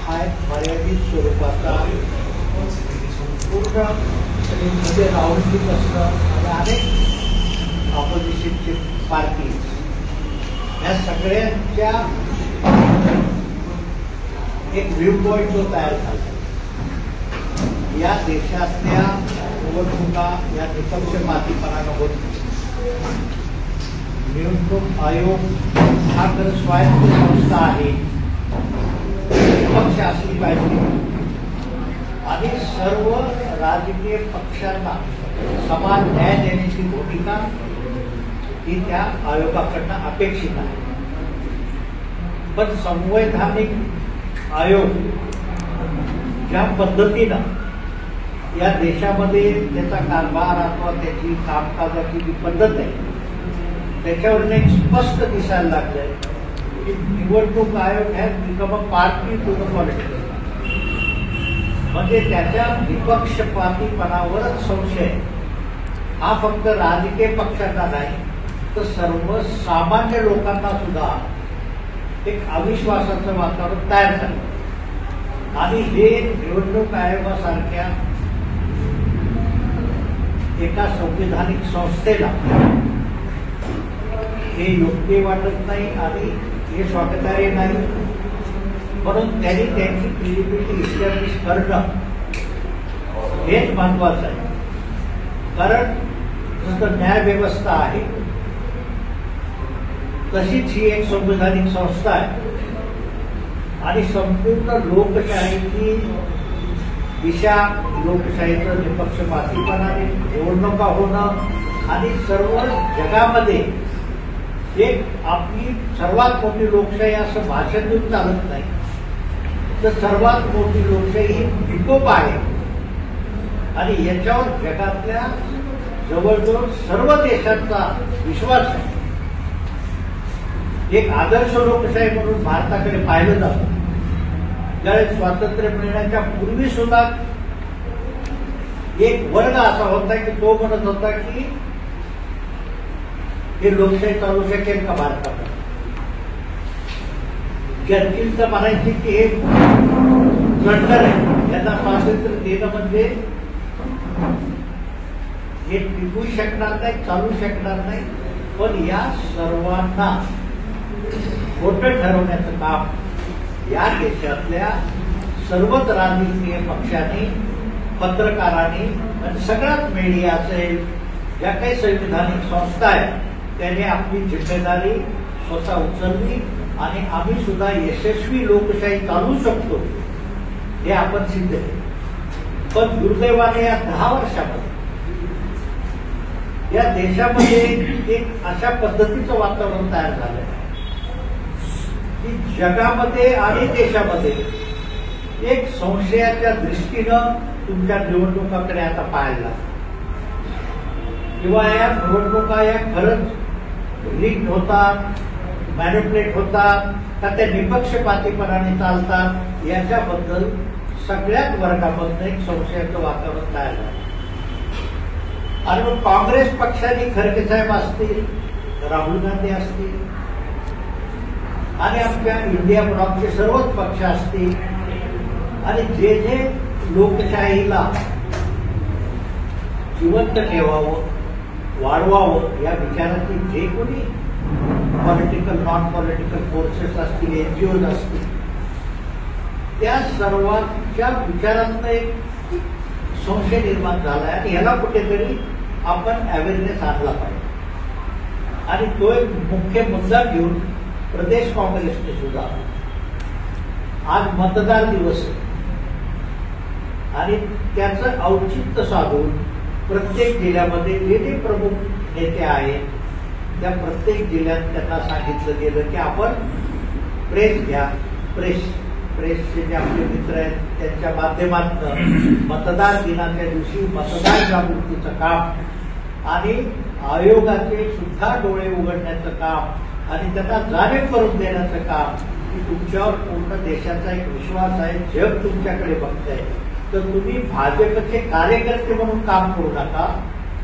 हा एक मर्यादित स्वरूपाचा पूर्ण मध्ये राऊंडिंग असणं आणि अनेक ऑपोजिशनचे पार्टीज या सगळ्यांच्या एक व्ह्यू पॉइंट जो तयार झाला या देशातल्या निवडणुका या निपक्षपातीपणानं होत निवडणूक आयोग हा तर स्वायत्त संस्था आहे, निष्पक्ष असली पाहिजे आणि सर्व राजकीय पक्षांना समान न्याय देण्याची भूमिका ही त्या आयोगाकडनं अपेक्षित आहे. पण संवैधानिक आयोग ज्या पद्धतीनं या देशामध्ये त्याचा कारभार अथवा त्याची कामकाजाची जी पद्धत आहे त्याच्यावरून एक स्पष्ट दिसायला लागलंय की निवडणूक आयोग has become a party to the politics. म्हणजे त्याच्या निपक्षपातीपणावरच संशय हा फक्त राजकीय पक्षांना नाही तर सर्वसामान्य लोकांना सुद्धा एक अविश्वासाचं वातावरण तयार झालं आणि हे निवडणूक आयोगासारख्या एका संविधानिक संस्थेला हे योग्य वाटत नाही आणि हे स्वागतार्ह नाही. म्हणून त्यांनी त्यांची क्रेडिबिलिटी इस्टॅब्लिश करणं हेच महत्वाचं आहे. कारण जसं न्याय व्यवस्था आहे तशीच ही एक संविधानिक संस्था आहे आणि संपूर्ण लोकशाहीची दिशा लोकशाहीचं निपक्षपातीपणाने निवडणुका होणं आणि सर्व जगामध्ये एक आपली सर्वात मोठी लोकशाही असं भाषण देऊन चालत नाही तर सर्वात मोठी लोकशाही ही विकोप आहे आणि याच्यावर जगातल्या जवळजवळ सर्व देशांचा विश्वास आहे. एक आदर्श लोकशाही म्हणून भारताकडे पाहिलं जातं. ज्यावेळेस स्वातंत्र्य मिळण्याच्या पूर्वी सुद्धा एक वर्ग असा होता की तो म्हणत होता की हे लोकशाही चालू शकेल का भारतात. चर्चिल म्हणायची की हे गंडर आहे, यांना स्वातंत्र्य देणं म्हणजे हे टिकू शकणार नाही, चालू शकणार नाही. पण या सर्वांना खोटं ठरवण्याचं काम या देशातल्या सर्वच राजकीय पक्षांनी, पत्रकारांनी आणि सगळ्याच मीडिया असेल ज्या काही संविधानिक संस्था आहेत त्याने आपली जिम्मेदारी स्वतः उचलली आणि आम्ही सुद्धा यशस्वी लोकशाही चालू शकतो हे आपण सिद्ध केलं. पण दुर्दैवाने या 10 वर्षामध्ये या देशामध्ये एक अशा पद्धतीचं वातावरण तयार झालंय की जगामध्ये आणि देशामध्ये एक संशयाच्या दृष्टीनं तुमच्या निवडणुकाकडे आता पाहायला किंवा या निवडणुका या खरंच लीक होतात, मॅनिप्युलेट होतात का त्या निपक्षपातीपणाने चालतात याच्याबद्दल सगळ्याच वर्गामधनं एक संशयाचं वातावरण तयार झालं. आणि मग काँग्रेस पक्षाने खरगे साहेब असतील, राहुल गांधी असतील आणि आमच्या इंडिया ब्लॉकचे सर्वच पक्ष असतील आणि जे जे लोकशाहीला जिवंत ठेवावं, वाढवावं या विचाराची जे कोणी पॉलिटिकल नॉन पॉलिटिकल फोर्सेस असतील, एनजीओज असतील त्या सर्वांच्या विचारांना एक संशय निर्माण झालाय आणि याला कुठेतरी आपण अवेअरनेस आणला पाहिजे. आणि तो एक मुख्य मुद्दा घेऊन प्रदेश काँग्रेसने सुद्धा आज मतदार दिवस आहे आणि त्याचं औचित्य साधून प्रत्येक जिल्ह्यामध्ये जे जे प्रमुख नेते आहेत त्या प्रत्येक जिल्ह्यात त्यांना सांगितलं गेलं की आपण प्रेस घ्या, प्रेसचे जे आपले मित्र आहेत त्यांच्या माध्यमातून मतदार दिनाच्या दिवशी मतदार जागृतीचं काम आणि आयोगाचे सुद्धा डोळे उघडण्याचं काम आणि त्यांना जाणीव करून देण्याचं काम की तुमच्यावर पूर्ण देशाचा एक विश्वास आहे, जग तुमच्याकडे बघतंय तर तुम्ही भाजपचे कार्यकर्ते म्हणून काम करू नका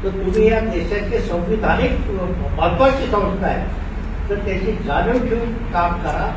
तर तुम्ही या देशाची संविधानिक महत्वाची संस्था आहे तर त्याची जाणीव ठेवून काम करा.